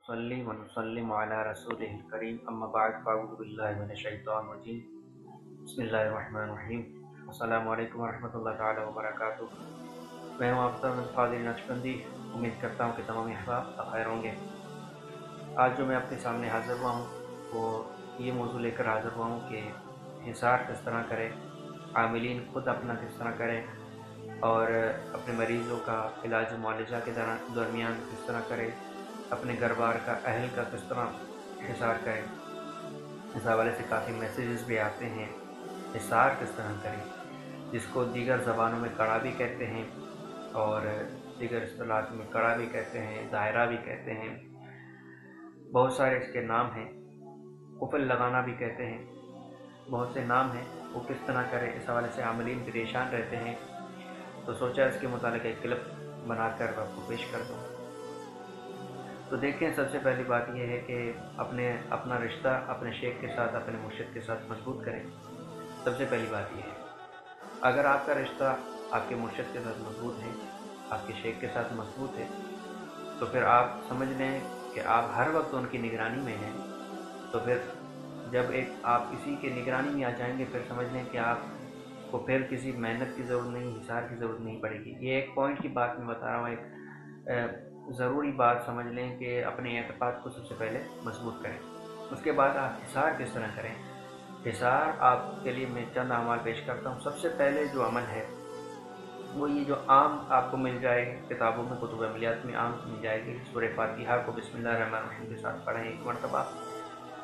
नुसल्ली व नुसल्लिमु अला रसूलिहिल करीम अम्मा बाद फ़अऊज़ु बिल्लाहि मिनश शैतानिर रजीम बिस्मिल्लाहिर रहमानिर रहीम अस्सलामु अलैकुम व रहमतुल्लाहि तआला व बरकातुहू। मैं हूँ आफ्ताब क़ादिर नक्शबंदी। उम्मीद करता हूँ कि तमाम अहबाब बख़ैर होंगे। आज जो मैं आपके सामने हाज़िर हुआ हूँ वो ये मौजू लेकर हाज़िर हुआ हूँ कि हिसार किस तरह करें, आमिलीन खुद अपना किस तरह करें और अपने मरीज़ों का इलाज मुआलजा के दरमियान किस तरह करें, अपने घर बार का अहल का किस तरह हिसार करें। इस हवाले से काफ़ी मैसेजेस भी आते हैं। हिसार किस तरह करें, जिसको दीगर ज़बानों में कड़ा भी कहते हैं और दीगर इस्तिलाहात में कड़ा भी कहते हैं, दायरा भी कहते हैं, बहुत सारे इसके नाम हैं। कुफल लगाना भी कहते हैं, बहुत से नाम हैं। वो किस तरह करें, इस हवाले से आमिलीन परेशान रहते हैं। तो सोचा इसके मुतालिक एक क्लिप बनाकर आपको पेश कर दूँ। तो देखें, सबसे पहली बात यह है कि अपना रिश्ता अपने शेख के साथ, अपने मुर्शिद के साथ मजबूत करें। सबसे पहली बात यह है, अगर आपका रिश्ता आपके मुर्शिद के साथ मजबूत है, आपके शेख के साथ मजबूत है, तो फिर आप समझ लें कि आप हर वक्त उनकी निगरानी में हैं। तो फिर जब आप किसी के निगरानी में आ जाएंगे, फिर समझ लें कि आपको फिर किसी मेहनत की ज़रूरत नहीं, हिसार की ज़रूरत नहीं पड़ेगी। ये एक पॉइंट की बात मैं बता रहा हूँ, एक ज़रूरी बात समझ लें कि अपने एतक़ाद को सबसे पहले मजबूत करें। उसके बाद आप हिसार किस तरह करें। हिसार आपके लिए मैं चंद अमाल पेश करता हूँ। सबसे पहले जो अमल है वो ये जो आम आपको मिल जाएगी किताबों में, कुतुब अमलियात में आम मिल जाएगी। सूरह फातिहा को बिस्मिल्लाहिर्रहमानिर्रहीम के साथ पढ़ें 1 मरतबा,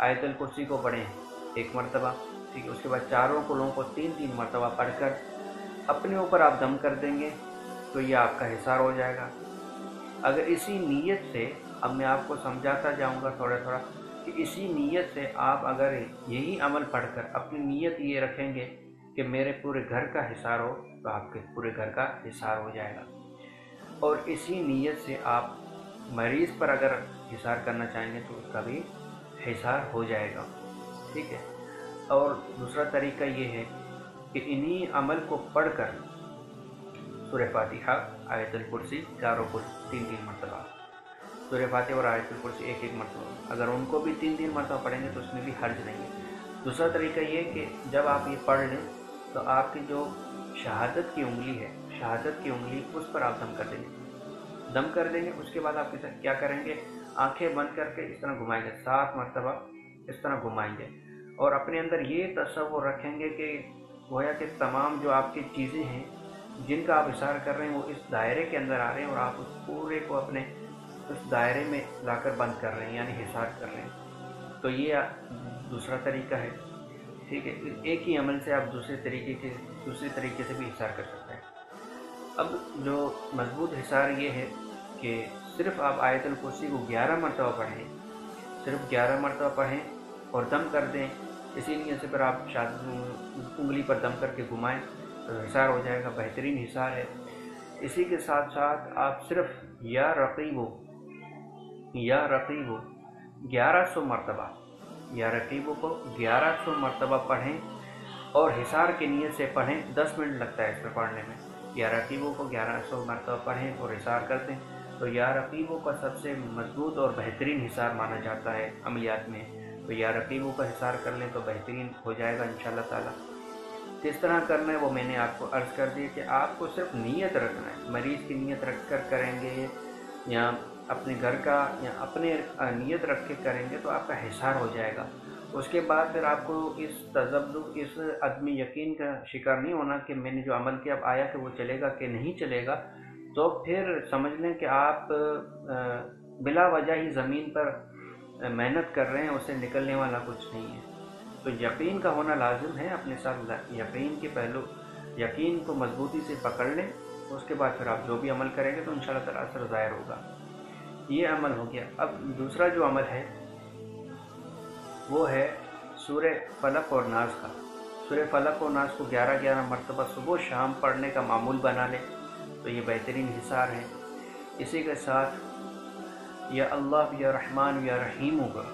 आयतुल कुर्सी को पढ़ें 1 मरतबा, ठीक है। उसके बाद चारों कुलों को 3-3 मरतबा पढ़कर अपने ऊपर आप दम कर देंगे तो ये आपका हिसार हो जाएगा। अगर इसी नीयत से, अब मैं आपको समझाता जाऊंगा थोड़ा थोड़ा कि इसी नीयत से आप अगर यही अमल पढ़कर अपनी नीयत ये रखेंगे कि मेरे पूरे घर का हिसार हो, तो आपके पूरे घर का हिसार हो जाएगा। और इसी नीयत से आप मरीज़ पर अगर हिसार करना चाहेंगे तो उसका भी हिसार हो जाएगा, ठीक है। और दूसरा तरीका ये है कि इन्हीं अमल को पढ़कर सूरह फातिहा, आयतुल कुर्सी चारों को 3-3 मरतबा, सूरह फातिहा और आयतुल कुर्सी 1-1 मरतबा, अगर उनको भी 3-3 मरतबा पढ़ेंगे तो उसमें भी हर्ज नहीं है। दूसरा तरीका ये कि जब आप ये पढ़ लें तो आपकी जो शहादत की उंगली है, शहादत की उंगली उस पर आप दम कर देंगे। उसके बाद आप क्या करेंगे, आंखें बंद करके इस तरह घुमाएंगे 7 मरतबा, इस तरह घुमाएंगे और अपने अंदर ये तसव्वुर रखेंगे कि गोया कि तमाम जो आपकी चीज़ें हैं जिनका आप हिसार कर रहे हैं वो इस दायरे के अंदर आ रहे हैं और आप उस पूरे को अपने उस दायरे में लाकर बंद कर रहे हैं, यानी हिसार कर रहे हैं। तो ये दूसरा तरीका है, ठीक है। एक ही अमल से आप दूसरे तरीके से भी हिसार कर सकते हैं। अब जो मजबूत हिसार ये है कि सिर्फ आप आयतुल कुर्सी को 11 मरतबा पढ़ें, सिर्फ 11 मरतबा पढ़ें और दम कर दें। इसी नीयत से फिर आप उंगली पर दम करके घुमाएं तो हिसार हो जाएगा, बेहतरीन हिसार है। इसी के साथ साथ आप सिर्फ या रक़ीबो 1100 मरतबा, या रक़ीबो को 1100 मरतबा पढ़ें और हिसार की नीयत से पढ़ें। 10 मिनट लगता है इस पर पढ़ने में। या रक़ीबो को 1100 मरतबा पढ़ें और हिसार कर दें तो या रक़ीबो का सबसे मजबूत और बेहतरीन हिसार माना जाता है अमलियात में। तो या रक़ीबो का हिसार कर लें तो बेहतरीन हो जाएगा इंशाअल्लाह ताला। किस तरह करना है वो मैंने आपको अर्ज़ कर दिया कि आपको सिर्फ नीयत रखना है। मरीज़ की नीयत रख कर करेंगे या अपने घर का या अपने नीयत रख के करेंगे तो आपका हिसार हो जाएगा। उसके बाद फिर आपको इस तज़ब्ज़ुब, इस अदमी यकीन का शिकार नहीं होना कि मैंने जो अमल किया अब आया कि वो चलेगा कि नहीं चलेगा। तो फिर समझ लें कि आप बिला वजह ही ज़मीन पर मेहनत कर रहे हैं, उससे निकलने वाला कुछ नहीं है। तो यकीन का होना लाजिम है अपने साथ। यकीन के पहलू, यकीन को मजबूती से पकड़ लें। उसके बाद फिर आप जो भी अमल करेंगे तो इंशाअल्लाह ताला असर ज़ाहिर होगा। ये अमल हो गया। अब दूसरा जो अमल है वो है सूरह फलक और नास का। सूरह फलक और नास को 11-11 मरतबा सुबह शाम पढ़ने का मामूल बना लें तो ये बेहतरीन हिसार है। इसी के साथ या अल्लाह या रहमान या रहीम होगा,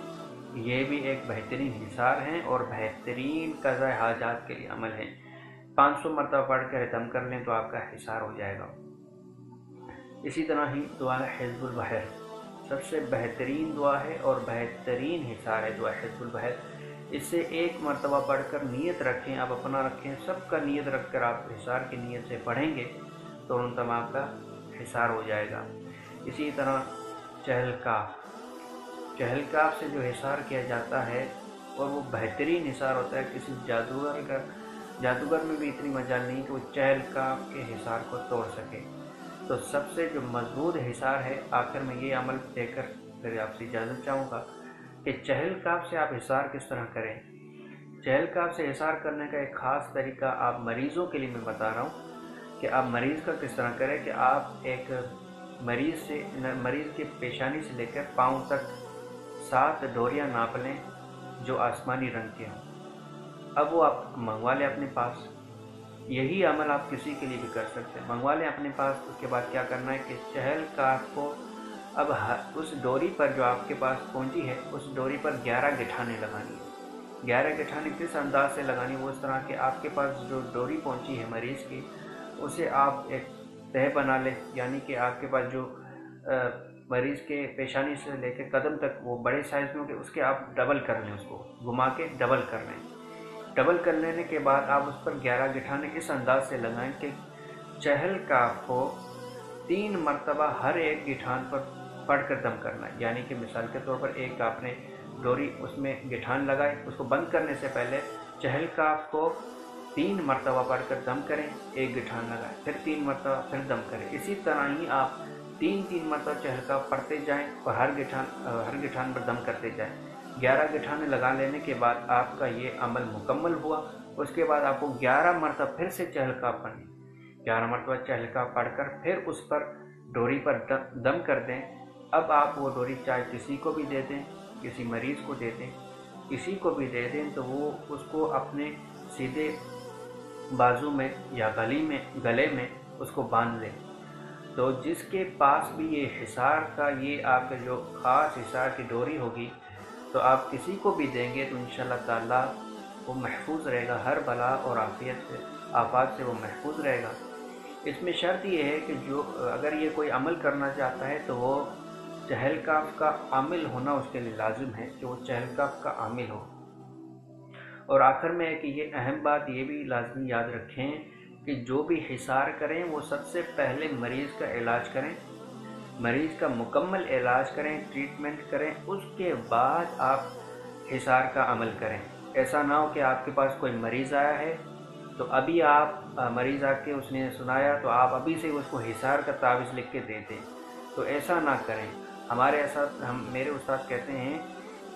ये भी एक बेहतरीन हिसार हैं और बेहतरीन क़ज़ा हाजात के लिए अमल है। 500 मरतबा पढ़ कर दम कर लें तो आपका हिसार हो जाएगा। इसी तरह ही दुआ हिज़्बुल बहर, सबसे बेहतरीन दुआ है और बेहतरीन हिसार है दुआ हिज़्बुल बहर। इससे एक मरतबा पढ़कर नीयत रखें, आप अपना रखें, सबका नीयत रख कर आप हिसार की नीयत से पढ़ेंगे तो उन तमाम का हिसार हो जाएगा। इसी तरह चहलकाफ से जो हिसार किया जाता है और वो बेहतरीन हिसार होता है। किसी जादूगर में भी इतनी मजाल नहीं कि वो चहलकाफ के हिसार को तोड़ सके। तो सबसे जो मजबूत हिसार है, आखिर में ये अमल देकर फिर आपसे इजाज़त चाहूँगा कि चहलकाफ से आप हिसार किस तरह करें। चहलकाफ से हिसार करने का एक ख़ास तरीका आप मरीज़ों के लिए मैं बता रहा हूँ कि आप मरीज़ का किस तरह करें कि आप एक मरीज़ के पेशानी से लेकर पाँव तक 7 डोरियाँ नाप लें जो आसमानी रंग के हों। अब वो आप मंगवा लें अपने पास। यही अमल आप किसी के लिए भी कर सकते हैं, मंगवा लें अपने पास। उसके बाद क्या करना है कि चहलकाफ को अब उस डोरी पर जो आपके पास पहुंची है उस डोरी पर 11 गिठाने लगानी है। 11 गिठाने किस अंदाज से लगानी है, वो इस तरह के आपके पास जो डोरी पहुंची है मरीज़ की उसे आप एक तह बना लें, यानी कि आपके पास जो मरीज़ के पेशानी से लेकर कदम तक वो बड़े साइज़ में होंगे, उसके आप डबल कर लें, उसको घुमा के डबल कर लें। डबल कर लेने के बाद आप उस पर 11 गिठाने इस अंदाज से लगाएं कि चहलकाफ को 3 मरतबा हर एक गिठान पर पढ़कर दम करना है। यानी कि मिसाल के तौर पर एक आपने डोरी उसमें गिठान लगाई, उसको बंद करने से पहले चहलकाफ को 3 मरतबा पढ़कर दम करें, एक गिठान लगाएं, फिर 3 मरतबा फिर दम करें। इसी तरह ही आप 3-3 मरतबा चहलकाफ पढ़ते जाएं और हर गिठान पर दम करते जाएं। 11 गिठाने लगा लेने के बाद आपका ये अमल मुकम्मल हुआ। उसके बाद आपको 11 मरतबा फिर से चहलकाफ पढ़नी, 11 मरतबा चहलकाफ पढ़कर फिर उस पर डोरी पर दम कर दें। अब आप वो डोरी चाहे किसी को भी दे दें, किसी मरीज़ को दे दें, किसी को भी दे दें, तो वो उसको अपने सीधे बाजू में या गले में उसको बांध लें। तो जिसके पास भी ये हिसार का ये आपके जो ख़ास हिसार की डोरी होगी तो आप किसी को भी देंगे तो इंशाअल्लाह ताला वो महफूज रहेगा, हर बला और आफात से वो महफूज रहेगा। इसमें शर्त ये है कि जो अगर ये कोई अमल करना चाहता है तो वो चहलकाफ का आमिल होना उसके लिए लाजिम है कि वो चहलकाफ का आमिल हो। और आखिर में है कि ये अहम बात ये भी लाजमी याद रखें कि जो भी हिसार करें वो सबसे पहले मरीज़ का इलाज करें, मरीज़ का मुकम्मल इलाज करें, ट्रीटमेंट करें, उसके बाद आप हिसार का अमल करें। ऐसा ना हो कि आपके पास कोई मरीज़ आया है तो अभी आप मरीज़ आके उसने सुनाया तो आप अभी से उसको हिसार का तावीज़ लिख के दे दें, तो ऐसा ना करें। मेरे उस्ताद कहते हैं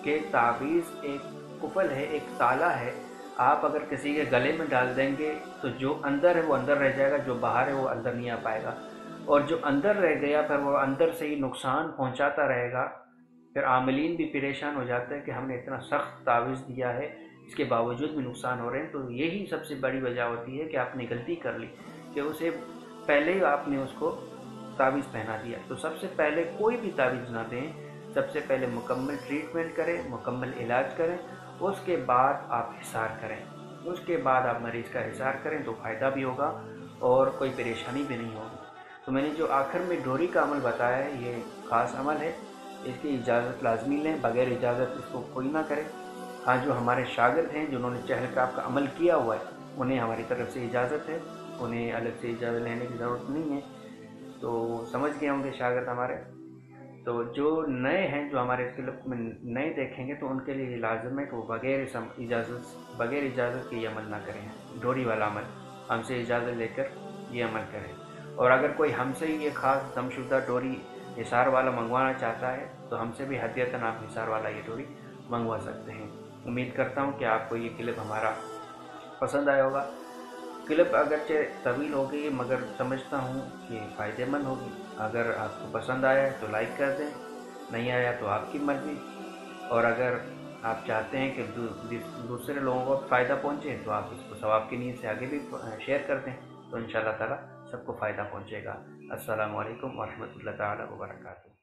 कि तावीज़ एक कुफल है, एक ताला है। आप अगर किसी के गले में डाल देंगे तो जो अंदर है वो अंदर रह जाएगा, जो बाहर है वो अंदर नहीं आ पाएगा, और जो अंदर रह गया फिर वो अंदर से ही नुकसान पहुंचाता रहेगा। फिर आमिलीन भी परेशान हो जाते हैं कि हमने इतना सख्त तावीज़ दिया है, इसके बावजूद भी नुकसान हो रहे हैं। तो यही सबसे बड़ी वजह होती है कि आपने गलती कर ली कि उसे पहले ही आपने उसको तावीज़ पहना दिया। तो सबसे पहले कोई भी तावीज़ ना दें, सबसे पहले मुकम्मल ट्रीटमेंट करें, मुकम्मल इलाज करें, उसके बाद आप हिसार करें। उसके बाद आप मरीज़ का हिसार करें तो फ़ायदा भी होगा और कोई परेशानी भी नहीं होगी। तो मैंने जो आखिर में डोरी का अमल बताया है ये ख़ास अमल है, इसकी इजाज़त लाजमी लें, बग़ैर इजाज़त इसको कोई ना करे। हाँ, जो हमारे शागिर्द हैं जिन्होंने चहलकाफ का अमल किया हुआ है उन्हें हमारी तरफ से इजाज़त है, उन्हें अलग से इजाज़त लेने की ज़रूरत नहीं है। तो समझ गए होंगे शागिर्द हमारे। तो जो नए हैं, जो हमारे क्लब में नए देखेंगे तो उनके लिए लाजिम है कि वो बग़ैर इजाज़त के ये अमल ना करें, डोरी वाला अमल हमसे इजाज़त लेकर ये अमल करें। और अगर कोई हमसे ये ख़ास दमशुदा डोरी हिसार वाला मंगवाना चाहता है तो हमसे भी हदियतन आप हिसार वाला ये डोरी मंगवा सकते हैं। उम्मीद करता हूँ कि आपको ये क्लिप हमारा पसंद आया होगा। क्लिप अगरचे तवील होगी मगर समझता हूँ कि फ़ायदेमंद होगी। अगर आपको पसंद आया तो लाइक कर दें, नहीं आया तो आपकी मर्ज़ी। और अगर आप चाहते हैं कि दूसरे लोगों को फ़ायदा पहुँचे तो आप इसको सवाब की नीयत से आगे भी शेयर कर दें, तो इंशाअल्लाह ताला सबको फ़ायदा पहुँचेगा। अस्सलामु अलैकुम व रहमतुल्लाहि तआला व बरकातुहू।